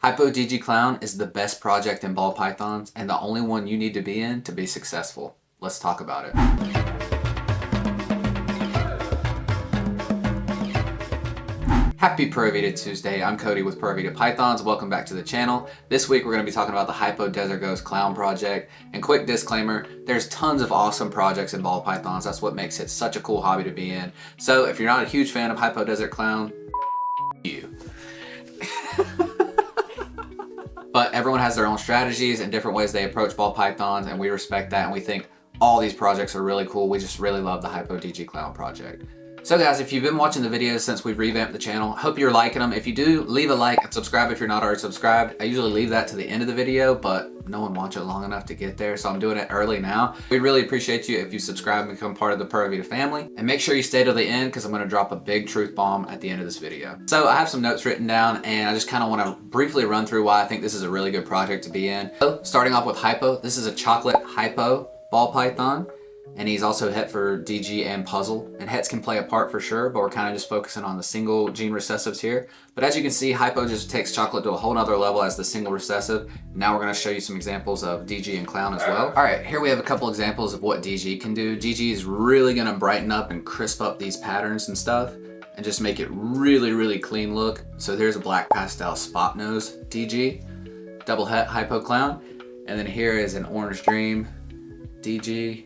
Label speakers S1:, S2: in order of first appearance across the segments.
S1: Hypo DG Clown is the best project in ball pythons and the only one you need to be in to be successful. Let's talk about it. Happy Pura Vida Tuesday. I'm Cody with Pura Vida Pythons. Welcome back to the channel. This week we're going to be talking about the Hypo Desert Ghost Clown project. And quick disclaimer, there's tons of awesome projects in ball pythons. That's what makes it such a cool hobby to be in. So if you're not a huge fan of Hypo Desert Clown, you. But everyone has their own strategies and different ways they approach ball pythons, and we respect that, and we think all these projects are really cool. We just really love the Hypo DG Clown project. So guys, if you've been watching the videos since we've revamped the channel, hope you're liking them. If you do, leave a like and subscribe if you're not already subscribed. I usually leave that to the end of the video, but no one watched it long enough to get there, so I'm doing it early now. We really appreciate you if you subscribe and become part of the Pura Vida family. And make sure you stay till the end, because I'm going to drop a big truth bomb at the end of this video. So I have some notes written down, and I just kind of want to briefly run through why I think this is a really good project to be in. So starting off with Hypo, this is a chocolate Hypo ball python. And he's also het for DG and puzzle. And hets can play a part for sure, but we're kind of just focusing on the single gene recessives here. But as you can see, Hypo just takes chocolate to a whole nother level as the single recessive. Now we're going to show you some examples of DG and clown as well. All right, here we have a couple examples of what DG can do. DG is really going to brighten up and crisp up these patterns and stuff and just make it really, really clean look. So there's a black pastel spot nose DG, double het Hypo clown. And then here is an orange dream DG,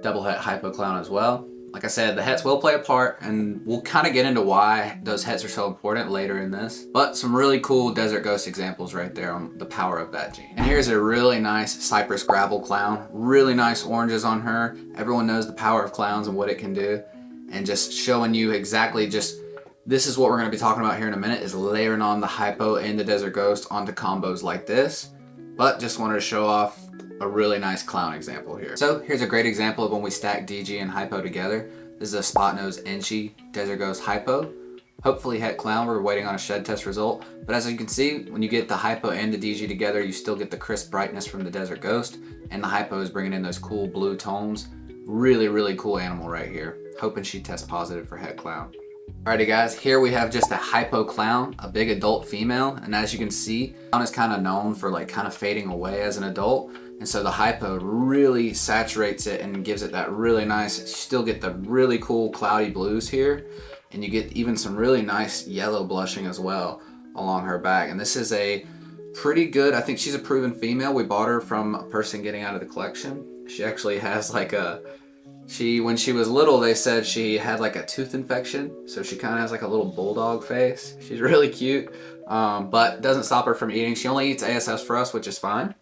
S1: double het Hypo clown as well. Like I said, the hets will play a part, and we'll kind of get into why those hets are so important later in this. But some really cool Desert Ghost examples right there on the power of that gene. And here's a really nice Cypress Gravel clown. Really nice oranges on her. Everyone knows the power of clowns and what it can do. And just showing you exactly this is what we're going to be talking about here in a minute, is layering on the Hypo and the Desert Ghost onto combos like this. But just wanted to show off a really nice clown example here. So here's a great example of when we stack DG and Hypo together. This is a spot nose Enchi Desert Ghost Hypo. Hopefully het clown, we're waiting on a shed test result. But as you can see, when you get the Hypo and the DG together, you still get the crisp brightness from the Desert Ghost. And the Hypo is bringing in those cool blue tones. Really, really cool animal right here. Hoping she tests positive for het clown. Alrighty guys, here we have just a Hypo clown, a big adult female. And as you can see, clown is kind of known for like kind of fading away as an adult. And so the Hypo really saturates it and gives it that really nice, you still get the really cool cloudy blues here. And you get even some really nice yellow blushing as well along her back. And this is a pretty good, I think she's a proven female. We bought her from a person getting out of the collection. She actually has like when she was little, they said she had like a tooth infection. So she kind of has like a little bulldog face. She's really cute, but doesn't stop her from eating. She only eats ASFs for us, which is fine.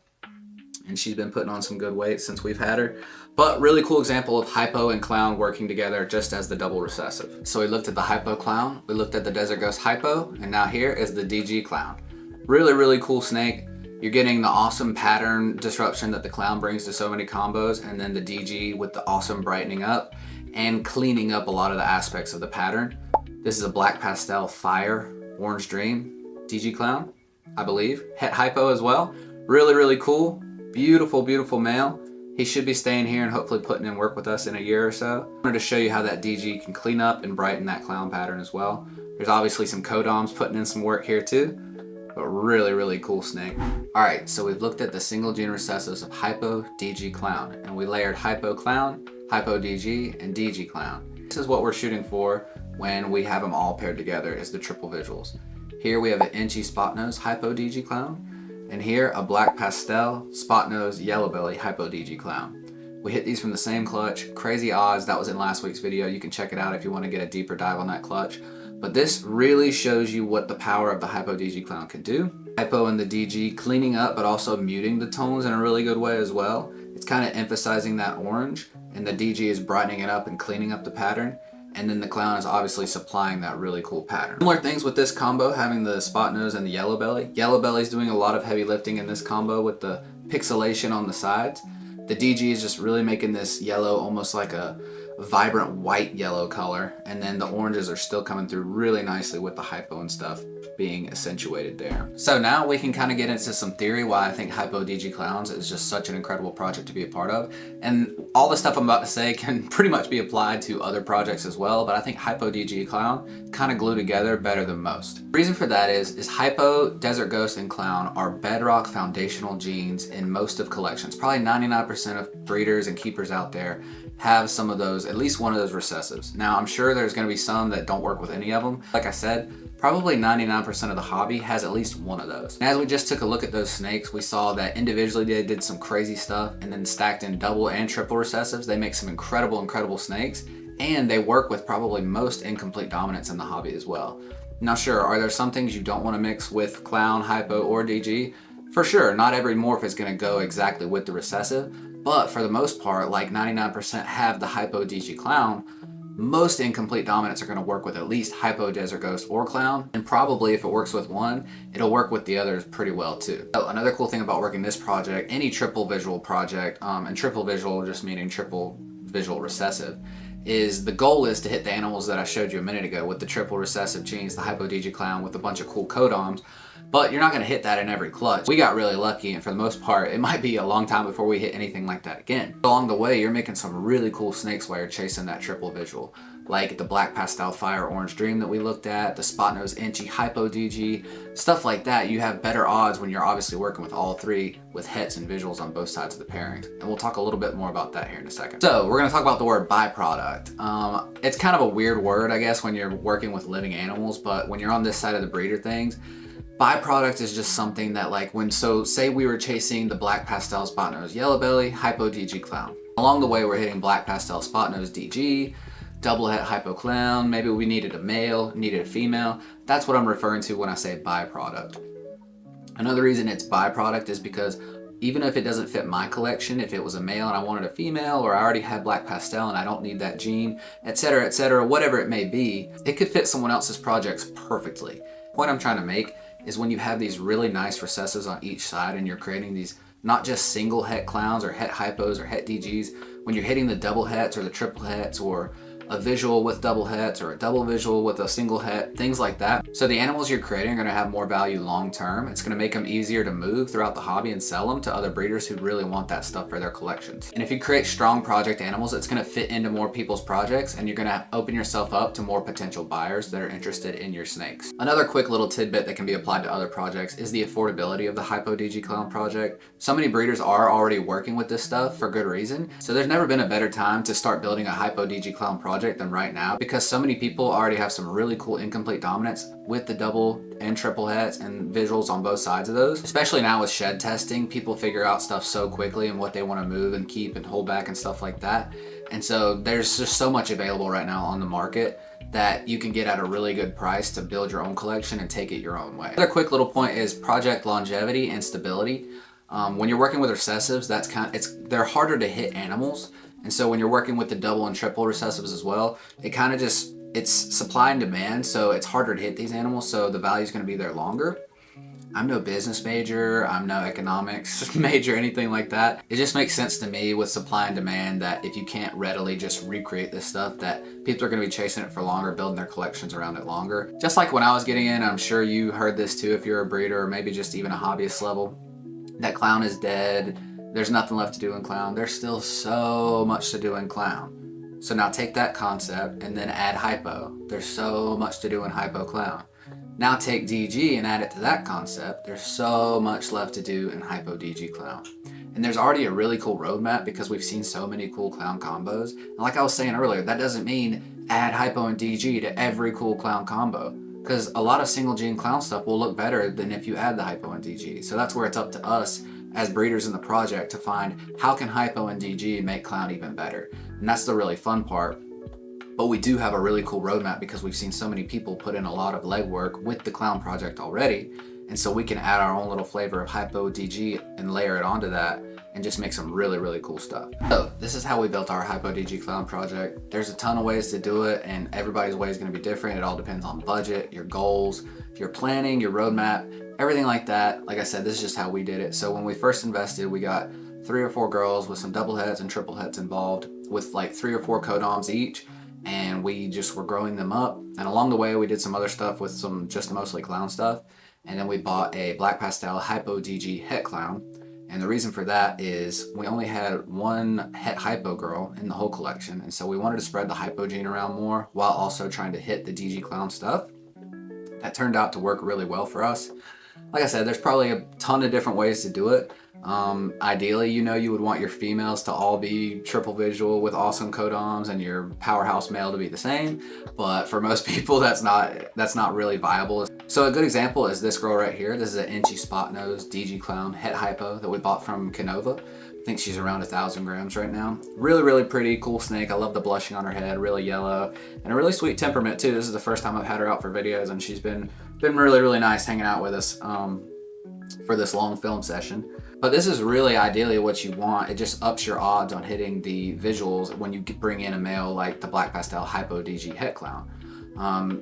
S1: And she's been putting on some good weight since we've had her. But really cool example of Hypo and clown working together just as the double recessive. So we looked at the Hypo clown, we looked at the Desert Ghost Hypo, and now here is the DG clown. Really, really cool snake. You're getting the awesome pattern disruption that the clown brings to so many combos, and then the DG with the awesome brightening up and cleaning up a lot of the aspects of the pattern. This is a black pastel fire orange dream DG clown, I believe. Het Hypo as well. Really, really cool. Beautiful, beautiful male. He should be staying here and hopefully putting in work with us in a year or so. I wanted to show you how that DG can clean up and brighten that clown pattern as well. There's obviously some codoms putting in some work here too, but really, really cool snake. All right, so we've looked at the single gene recessives of Hypo, DG, clown, and we layered Hypo clown, Hypo DG, and DG clown. This is what we're shooting for when we have them all paired together, is the triple visuals. Here we have an Enchi spot nose Hypo DG clown. And here, a black pastel, spot nose, yellow belly, Hypo DG clown. We hit these from the same clutch. Crazy odds, that was in last week's video. You can check it out if you want to get a deeper dive on that clutch. But this really shows you what the power of the Hypo DG clown can do. Hypo and the DG cleaning up, but also muting the tones in a really good way as well. It's kind of emphasizing that orange, and the DG is brightening it up and cleaning up the pattern. And then the clown is obviously supplying that really cool pattern. Similar things with this combo, having the spot nose and the yellow belly. Yellow belly's doing a lot of heavy lifting in this combo with the pixelation on the sides. The DG is just really making this yellow almost like a vibrant white yellow color. And then the oranges are still coming through really nicely with the Hypo and stuff. being accentuated there. So now we can kind of get into some theory why I think Hypo DG Clowns is just such an incredible project to be a part of. And all the stuff I'm about to say can pretty much be applied to other projects as well, but I think Hypo DG Clown kind of glue together better than most. The reason for that is Hypo, Desert Ghost, and Clown are bedrock foundational genes in most of collections. Probably 99% of breeders and keepers out there have some of those, at least one of those recessives. Now, I'm sure there's going to be some that don't work with any of them. Like I said, probably 99% of the hobby has at least one of those. And as we just took a look at those snakes, we saw that individually they did some crazy stuff, and then stacked in double and triple recessives, they make some incredible snakes, and they work with probably most incomplete dominance in the hobby as well. Now sure, are there some things you don't want to mix with Clown, Hypo, or DG? For sure, not every morph is going to go exactly with the recessive, but for the most part, like 99% have the Hypo DG Clown. Most incomplete dominants are going to work with at least Hypo, Desert Ghost, or Clown, and probably if it works with one, it'll work with the others pretty well too. So another cool thing about working this project, any triple visual project, and triple visual just meaning triple visual recessive, is the goal is to hit the animals that I showed you a minute ago with the triple recessive genes, the Hypo DG Clown with a bunch of cool codoms. But you're not going to hit that in every clutch. We got really lucky, and for the most part, it might be a long time before we hit anything like that again. Along the way, you're making some really cool snakes while you're chasing that triple visual. Like the Black Pastel Fire Orange Dream that we looked at, the Spot Nose Inchy Hypo DG, stuff like that. You have better odds when you're obviously working with all three with hets and visuals on both sides of the pairings. And we'll talk a little bit more about that here in a second. So we're going to talk about the word byproduct. It's kind of a weird word, I guess, when you're working with living animals, but when you're on this side of the breeder things, byproduct is just something that, like, say we were chasing the Black Pastel Spot Nose Yellow Belly, Hypo DG Clown. Along the way, we're hitting Black Pastel Spot Nose DG, double het Hypo Clown, maybe we needed a male, needed a female. That's what I'm referring to when I say byproduct. Another reason it's byproduct is because even if it doesn't fit my collection, if it was a male and I wanted a female, or I already had Black Pastel and I don't need that gene, etc., whatever it may be, it could fit someone else's projects perfectly. The point I'm trying to make is when you have these really nice recessives on each side and you're creating these not just single het clowns or het hypos or het DGs, when you're hitting the double hets or the triple hets or a visual with double hets or a double visual with a single het, things like that. So the animals you're creating are going to have more value long term. It's going to make them easier to move throughout the hobby and sell them to other breeders who really want that stuff for their collections. And if you create strong project animals, it's going to fit into more people's projects, and you're going to open yourself up to more potential buyers that are interested in your snakes. Another quick little tidbit that can be applied to other projects is the affordability of the Hypo DG Clown project. So many breeders are already working with this stuff for good reason. So there's never been a better time to start building a Hypo DG Clown project than right now, because so many people already have some really cool incomplete dominance with the double and triple hets and visuals on both sides of those. Especially now with shed testing, people figure out stuff so quickly and what they want to move and keep and hold back and stuff like that. And so there's just so much available right now on the market that you can get at a really good price to build your own collection and take it your own way. Another quick little point is project longevity and stability. When you're working with recessives, they're harder to hit animals. And so when you're working with the double and triple recessives as well, it's supply and demand, so it's harder to hit these animals, so the value is going to be there longer. I'm no business major, I'm no economics major, anything like that. It just makes sense to me with supply and demand that if you can't readily just recreate this stuff, that people are going to be chasing it for longer, building their collections around it longer. Just like when I was getting in, I'm sure you heard this too if you're a breeder or maybe just even a hobbyist level, that Clown is dead. There's nothing left to do in Clown. There's still so much to do in Clown. So now take that concept and then add Hypo. There's so much to do in Hypo Clown. Now take DG and add it to that concept. There's so much left to do in Hypo DG Clown. And there's already a really cool roadmap because we've seen so many cool Clown combos. And like I was saying earlier, that doesn't mean add Hypo and DG to every cool Clown combo, because a lot of single gene Clown stuff will look better than if you add the Hypo and DG. So that's where it's up to us as breeders in the project to find how can Hypo and DG make Clown even better. And that's the really fun part. But we do have a really cool roadmap because we've seen so many people put in a lot of legwork with the Clown project already. And so we can add our own little flavor of Hypo DG and layer it onto that and just make some really, really cool stuff. So this is how we built our Hypo DG Clown project. There's a ton of ways to do it, and everybody's way is going to be different. It all depends on budget, your goals, your planning, your roadmap, everything like that. Like I said, this is just how we did it. So when we first invested, we got 3 or 4 girls with some double heads and triple heads involved with like 3 or 4 codoms each. and we just were growing them up. And along the way, we did some other stuff with some just mostly clown stuff. And then we bought a black pastel Hypo DG het clown. And the reason for that is we only had one het hypo girl in the whole collection. And so we wanted to spread the hypo gene around more while also trying to hit the DG clown stuff. That turned out to work really well for us. Like I said, there's probably a ton of different ways to do it. Ideally, you would want your females to all be triple visual with awesome codoms and your powerhouse male to be the same. But for most people, that's not really viable. So a good example is this girl right here. This is an inchy spot nose DG clown het hypo that we bought from Canova. I think she's around 1,000 grams right now. Really, really pretty, cool snake. I love the blushing on her head, really yellow, and a really sweet temperament too. This is the first time I've had her out for videos, and she's been really, really nice hanging out with us for this long film session. But this is really ideally what you want. It just ups your odds on hitting the visuals when you bring in a male like the black pastel Hypo DG het clown.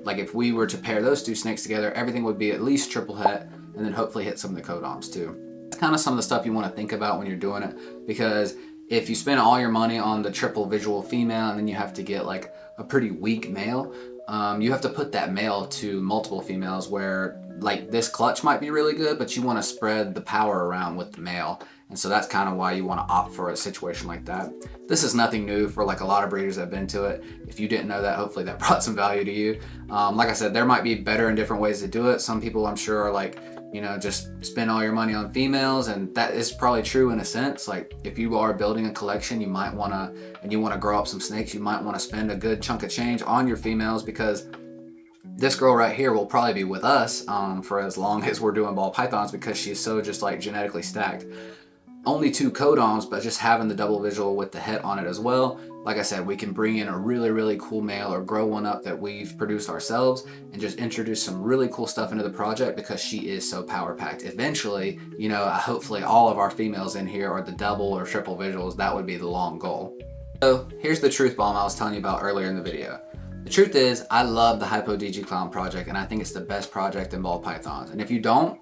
S1: Like if we were to pair those two snakes together, everything would be at least triple het, and then hopefully hit some of the codoms too. It's kind of some of the stuff you want to think about when you're doing it, because if you spend all your money on the triple visual female and then you have to get like a pretty weak male, you have to put that male to multiple females where like this clutch might be really good, but you want to spread the power around with the male. And so that's kind of why you want to opt for a situation like that. This is nothing new for like a lot of breeders that have been to it. If you didn't know that, hopefully that brought some value to you. Like I said, there might be better and different ways to do it. Some people I'm sure are like, just spend all your money on females, and that is probably true in a sense. Like if you are building a collection, you might want to, and you want to grow up some snakes, you might want to spend a good chunk of change on your females, because this girl right here will probably be with us for as long as we're doing ball pythons, because she's so just like genetically stacked. Only 2 codoms, but just having the double visual with the het on it as well. Like I said, we can bring in a really, really cool male or grow one up that we've produced ourselves and just introduce some really cool stuff into the project, because she is so power packed. Eventually, hopefully all of our females in here are the double or triple visuals. That would be the long goal. So here's the truth bomb I was telling you about earlier in the video. The truth is, I love the Hypo DG Clown project, and I think it's the best project in ball pythons. And if you don't,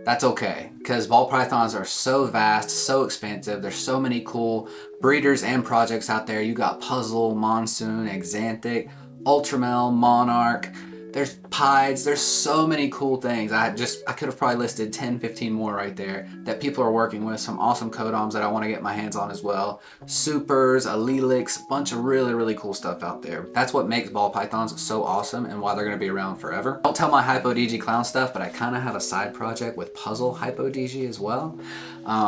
S1: that's okay, because ball pythons are so vast, so expansive. There's so many cool breeders and projects out there. You got Puzzle, Monsoon, Exanthic, Ultramel, Monarch. There's Pieds. There's so many cool things. I could have probably listed 10, 15 more right there that people are working with. Some awesome codoms that I want to get my hands on as well. Supers, Allelics, a bunch of really, really cool stuff out there. That's what makes ball pythons so awesome and why they're going to be around forever. Don't tell my Hypo DG Clown stuff, but I kind of have a side project with Puzzle Hypo DG as well.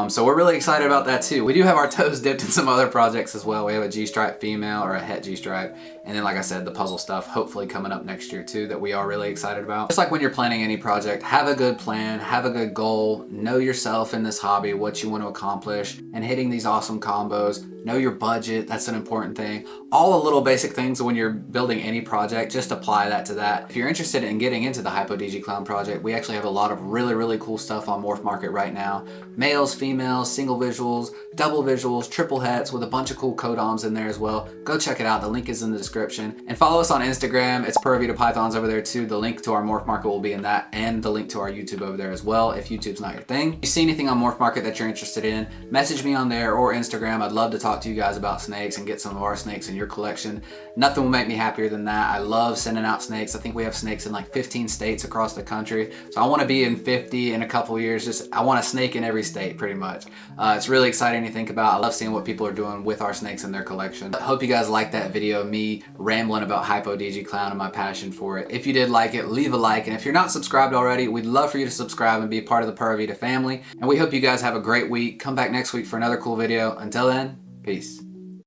S1: So we're really excited about that too. We do have our toes dipped in some other projects as well. We have a G-stripe female, or a het G-stripe. And then like I said, the puzzle stuff hopefully coming up next year too, that we are really excited about. Just like when you're planning any project, have a good plan, have a good goal, know yourself in this hobby, what you want to accomplish, and hitting these awesome combos. Know your budget, that's an important thing. All the little basic things when you're building any project, just apply that to that. If you're interested in getting into the Hypo DG Clown project, we actually have a lot of really, really cool stuff on Morph Market right now. Males, females, single visuals, double visuals, triple hets with a bunch of cool codoms in there as well. Go check it out, the link is in the description. And follow us on Instagram, it's Pura Vida Pythons over there too. The link to our Morph Market will be in that, and the link to our YouTube over there as well, if YouTube's not your thing. If you see anything on Morph Market that you're interested in, message me on there or Instagram. I'd love to talk to you guys about snakes and get some of our snakes in your collection. Nothing will make me happier than that. I love sending out snakes. I think we have snakes in like 15 states across the country. So I want to be in 50 in a couple years. I want a snake in every state pretty much. It's really exciting to think about. I love seeing what people are doing with our snakes in their collection. I hope you guys liked that video, me rambling about Hypo DG Clown and my passion for it. If you did like it, leave a like. And if you're not subscribed already, we'd love for you to subscribe and be a part of the Pura Vida family. And we hope you guys have a great week. Come back next week for another cool video. Until then, peace.